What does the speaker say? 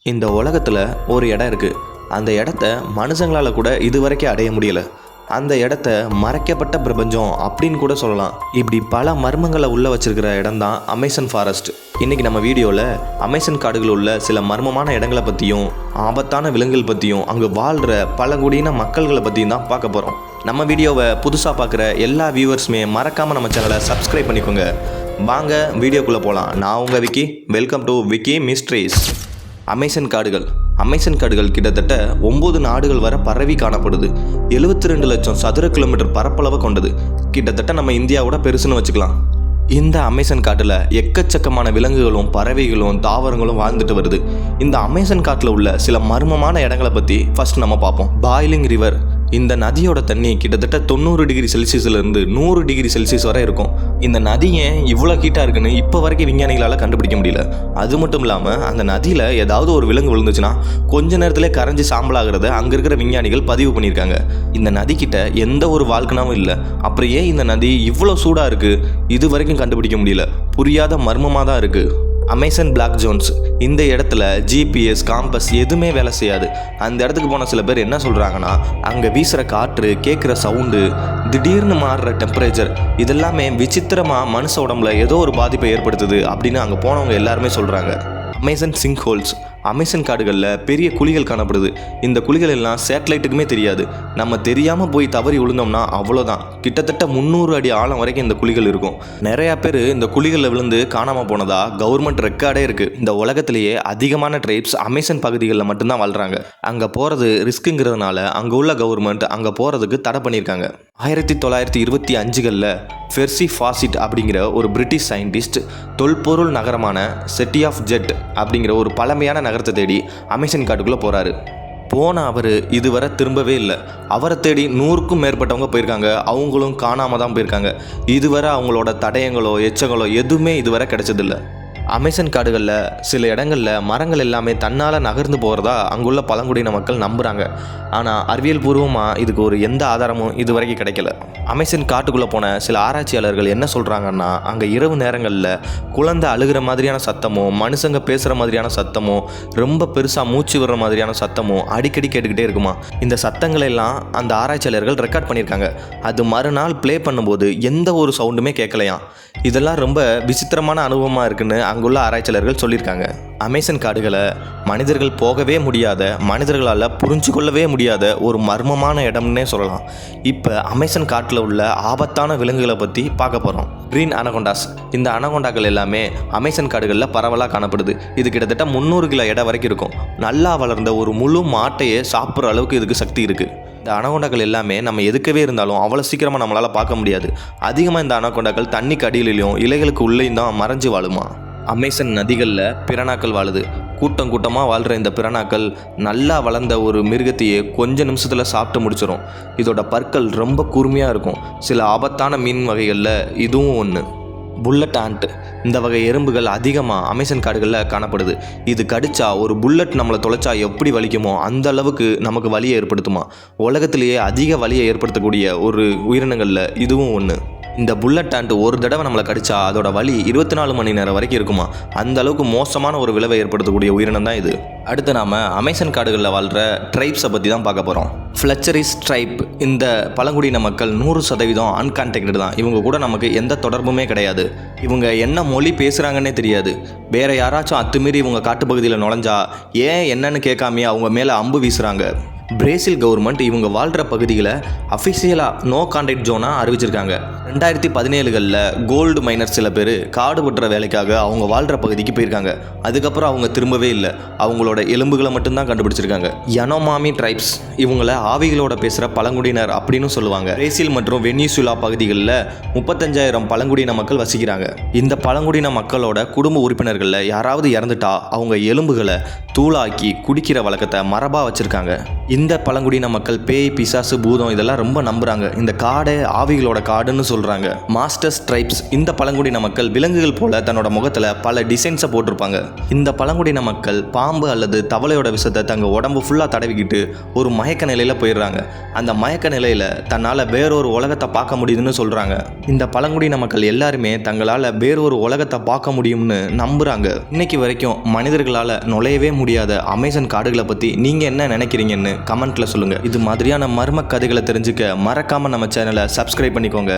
இந்த உலகத்தில் ஒரு இடம் இருக்குது. அந்த இடத்த மனுஷங்களால் கூட இதுவரைக்கும் அடைய முடியலை. அந்த இடத்த மறைக்கப்பட்ட பிரபஞ்சம் அப்படின்னு கூட சொல்லலாம். இப்படி பல மர்மங்களை உள்ளே வச்சிருக்கிற இடம் தான் அமேசான் ஃபாரஸ்ட். இன்றைக்கி நம்ம வீடியோவில் அமேசான் காடுகளில் உள்ள சில மர்மமான இடங்களை பற்றியும் ஆபத்தான விலங்குகள் பற்றியும் அங்கே வாழ்கிற பழங்குடியின மக்கள்களை பற்றியும் தான் பார்க்க போகிறோம். நம்ம வீடியோவை புதுசாக பார்க்குற எல்லா வியூவர்ஸுமே மறக்காமல் நம்ம சேனலை சப்ஸ்கிரைப் பண்ணிக்கோங்க. வாங்க வீடியோக்குள்ளே போகலாம். நான் உங்கள் Vicky. Welcome to Vicky mysteries. Amazon காடுகள் கிட்டத்தட்ட 9 நாடுகள் வரை பரவி காணப்படுது. 72 லட்சம் சதுர கிலோமீட்டர் பரப்பளவை கொண்டது. கிட்டத்தட்ட நம்ம இந்தியாவோட பெருசுன்னு வச்சுக்கலாம். இந்த அமேசான் காட்டில் எக்கச்சக்கமான விலங்குகளும் பறவைகளும் தாவரங்களும் வாழ்ந்துட்டு வருது. இந்த அமேசான் காட்டில் உள்ள சில மர்மமான இடங்களை பற்றி ஃபர்ஸ்ட் நம்ம பார்ப்போம். Boiling river. இந்த நதியோட தண்ணி கிட்டத்தட்ட 90 டிகிரி செல்சியஸ்லேருந்து 100 டிகிரி செல்சியஸ் வரை இருக்கும். இந்த நதி ஏன் இவ்வளோ ஹீட்டாக இருக்குன்னு இப்போ வரைக்கும் விஞ்ஞானிகளால் கண்டுபிடிக்க முடியல. அது மட்டும் இல்லாமல் அந்த நதியில் ஏதாவது ஒரு விலங்கு விழுந்துச்சுன்னா கொஞ்ச நேரத்தில் கரைஞ்சி சாம்பலாகிறத அங்கே இருக்கிற விஞ்ஞானிகள் பதிவு பண்ணியிருக்காங்க. இந்த நதிக்கிட்ட எந்த ஒரு வால்கனாவும் இல்லை. அப்புறம் ஏன் இந்த நதி இவ்வளோ சூடாக இருக்குது இது வரைக்கும் கண்டுபிடிக்க முடியல. புரியாத மர்மமாக தான் இருக்குது. Amazon black zones. இந்த இடத்துல ஜிபிஎஸ் காம்பஸ் எதுவுமே வேலை செய்யாது. அந்த இடத்துக்கு போன சில பேர் என்ன சொல்கிறாங்கன்னா, அங்கே வீசுகிற காற்று, கேட்குற சவுண்டு, திடீர்னு மாறுற டெம்பரேச்சர் இதெல்லாமே விசித்திரமாக மனுஷ உடம்புல ஏதோ ஒரு பாதிப்பை ஏற்படுத்துது அப்படின்னு அங்கே போனவங்க எல்லாருமே சொல்கிறாங்க. Amazon sink holes. அமேசான் காடுகளில் பெரிய குழிகள் காணப்படுது. இந்த குழிகள் எல்லாம் சேட்டலைட்டுக்குமே தெரியாது. நம்ம தெரியாமல் போய் தவறி விழுந்தோம்னா அவ்வளோதான். கிட்டத்தட்ட 300 அடி ஆழம் வரைக்கும் இந்த குழிகள் இருக்கும். நிறையா பேர் இந்த குழிகளில் விழுந்து காணாமல் போனதா கவர்மெண்ட் ரெக்கார்டே இருக்குது. இந்த உலகத்திலேயே அதிகமான ட்ரைப்ஸ் அமேசான் பகுதிகளில் மட்டும்தான் வாழ்கிறாங்க. அங்கே போகிறது ரிஸ்க்குங்கிறதுனால அங்கே உள்ள கவர்மெண்ட் அங்கே போகிறதுக்கு தடை பண்ணியிருக்காங்க. 1925களில் பெர்சி ஃபாசிட் அப்படிங்கிற ஒரு பிரிட்டிஷ் சயின்டிஸ்ட் தொல்பொருள் நகரமான சிட்டி ஆஃப் ஜெட் அப்படிங்கிற ஒரு பழமையான நகரத்தை தேடி அமேசான் காட்டுக்குள்ளே போகிறாரு. போன அவர் இதுவரை திரும்பவே இல்லை. அவரை தேடி 100க்கும் மேற்பட்டவங்க போயிருக்காங்க. அவங்களும் காணாமல் தான் போயிருக்காங்க. இதுவரை அவங்களோட தடயங்களோ எச்சங்களோ எதுவுமே இதுவரை கிடைச்சதில்லை. அமேசான் காடுகளில் சில இடங்களில் மரங்கள் எல்லாமே தன்னால் நகர்ந்து போகிறதா அங்குள்ள பழங்குடியின மக்கள் நம்புகிறாங்க. ஆனால் அறிவியல் பூர்வமாக இதுக்கு ஒரு எந்த ஆதாரமும் இது வரைக்கும் கிடைக்கல. அமேசான் காட்டுக்குள்ளே போன சில ஆராய்ச்சியாளர்கள் என்ன சொல்கிறாங்கன்னா, அங்கே இரவு நேரங்களில் குழந்தை அழுகிற மாதிரியான சத்தமோ, மனுஷங்க பேசுகிற மாதிரியான சத்தமோ, ரொம்ப பெருசாக மூச்சு விடுற மாதிரியான சத்தமோ அடிக்கடி கேட்டுக்கிட்டே இருக்குமா. இந்த சத்தங்களெல்லாம் அந்த ஆராய்ச்சியாளர்கள் ரெக்கார்ட் பண்ணியிருக்காங்க. அது மறுநாள் ப்ளே பண்ணும்போது எந்த ஒரு சவுண்டுமே கேட்கலையாம். இதெல்லாம் ரொம்ப விசித்திரமான அனுபவமாக இருக்குன்னு அங்குள்ள ஆராய்ச்சியாளர்கள் சொல்லியிருக்காங்க. அமேசான் காடுகளை மனிதர்கள் போகவே முடியாத, மனிதர்களால் புரிஞ்சு கொள்ளவே முடியாத ஒரு மர்மமான இடம்னே சொல்லலாம். இப்போ அமேசான் காட்டில் உள்ள ஆபத்தான விலங்குகளை பற்றி பார்க்க போகிறோம். கிரீன் அனகொண்டாஸ். இந்த அனகொண்டாக்கள் எல்லாமே அமேசான் காடுகளில் பரவலாக காணப்படுது. இது கிட்டத்தட்ட 300 கிலோ எடை வரைக்கும் இருக்கும். நல்லா வளர்ந்த ஒரு முழு மாட்டையே சாப்பிட்ற அளவுக்கு இதுக்கு சக்தி இருக்குது. இந்த அனகொண்டாக்கள் எல்லாமே நம்ம எதுக்கவே இருந்தாலும் அவ்வளோ சீக்கிரமாக நம்மளால் பார்க்க முடியாது. அதிகமாக இந்த அனகொண்டாக்கள் தண்ணிக்கு அடியிலையும் இலைகளுக்கு உள்ளேயும் தான் மறைஞ்சு வாழுமா. அமேசான் நதிகளில் பிரானாக்கள் வாழுது. கூட்டம் கூட்டமாக வாழ்கிற இந்த பிரானாக்கள் நல்லா வளர்ந்த ஒரு மிருகத்தையே கொஞ்ச நிமிஷத்தில் சாப்பிட்டு முடிச்சிடும். இதோட பற்கள் ரொம்ப கூர்மையாக இருக்கும். சில ஆபத்தான மீன் வகைகளில் இதுவும் ஒன்று. Bullet and. இந்த வகை எறும்புகள் அதிகமாக அமேசான் காடுகளில் காணப்படுது. இது கடிச்சா ஒரு புல்லட் நம்மளை தொலைச்சா எப்படி வலிக்குமோ அந்த அளவுக்கு நமக்கு வலியை ஏற்படுத்துமா. உலகத்திலேயே அதிக வலியை ஏற்படுத்தக்கூடிய ஒரு உயிரினங்களில் இதுவும் ஒன்று. இந்த புல்லட் ஆண்ட் ஒரு தடவை நம்மளை கடிச்சா அதோட வலி 24 மணி நேரம் வரைக்கும் இருக்குமா. அந்த அளவுக்கு மோசமான ஒரு விளைவை ஏற்படுத்தக்கூடிய உயிரினம் தான் இது. அடுத்து நாம் அமேசான் காடுகளில் வாழ்கிற ட்ரைப்ஸை பற்றி தான் பார்க்க போகிறோம். ஃப்ளெச்சரிஸ் ட்ரைப். இந்த பழங்குடியின மக்கள் 100% அன்கான்டாக்டட் தான். இவங்க கூட நமக்கு எந்த தொடர்புமே கிடையாது. இவங்க என்ன மொழி பேசுகிறாங்கன்னே தெரியாது. வேறு யாராச்சும் அத்துமீறி இவங்க காட்டுப்பகுதியில் நுழைஞ்சா ஏன் என்னன்னு கேட்காமையே அவங்க மேலே அம்பு வீசுகிறாங்க. பிரேசில் கவர்மெண்ட் இவங்க வாழ்கிற பகுதிகளை அஃபிஷியலாக நோ கான்டாக்ட் ஜோனாக அறிவிச்சிருக்காங்க. 2017களில் கோல்டு மைனர் சில பேர் காடு வெட்டுற வேலைக்காக அவங்க வாழ்கிற பகுதிக்கு போயிருக்காங்க. அதுக்கப்புறம் அவங்க திரும்பவே இல்லை. அவங்களோட எலும்புகளை மட்டும்தான் கண்டுபிடிச்சிருக்காங்க. யனோமாமி ட்ரைப்ஸ். இவங்கள ஆவிகளோட பேசுகிற பழங்குடியினர் அப்படின்னு சொல்லுவாங்க. பிரேசில் மற்றும் வெனிசுலா பகுதிகளில் 35,000 பழங்குடியின மக்கள் வசிக்கிறாங்க. இந்த பழங்குடியின மக்களோட குடும்ப உறுப்பினர்களில் யாராவது இறந்துட்டா அவங்க எலும்புகளை தூளாக்கி குடிக்கிற வழக்கத்தை மரபாக வச்சுருக்காங்க. இந்த பழங்குடியின மக்கள் பேய், பிசாசு, பூதம் இதெல்லாம் ரொம்ப நம்புறாங்க. இந்த காடை ஆவிகளோட காடுன்னு சொல்றாங்க. மாஸ்டர்ஸ் ட்ரைப்ஸ் இந்த பழங்குடியின மக்கள் விலங்குகள் போல தன்னோட முகத்துல பல டிசைன்ஸை போட்டிருப்பாங்க. இந்த பழங்குடியின மக்கள் பாம்பு அல்லது தவளையோட விஷத்தை தங்க உடம்பு ஃபுல்லா தடவிக்கிட்டு ஒரு மயக்க நிலையில போயிடுறாங்க. அந்த மயக்க நிலையில தன்னால வேறொரு உலகத்தை பார்க்க முடியுதுன்னு சொல்றாங்க. இந்த பழங்குடியின மக்கள் எல்லாருமே தங்களால வேறொரு உலகத்தை பார்க்க முடியும்னு நம்புறாங்க. இன்னைக்கு வரைக்கும் மனிதர்களால நுழையவே முடியாத அமேசான் காடுகளை பத்தி நீங்க என்ன நினைக்கிறீங்கன்னு கமெண்ட்ல சொல்லுங்க. இது மாதிரியான மர்ம கதைகளை தெரிஞ்சுக்க மறக்காம நம்ம சேனலை சப்ஸ்கிரைப் பண்ணிக்கோங்க.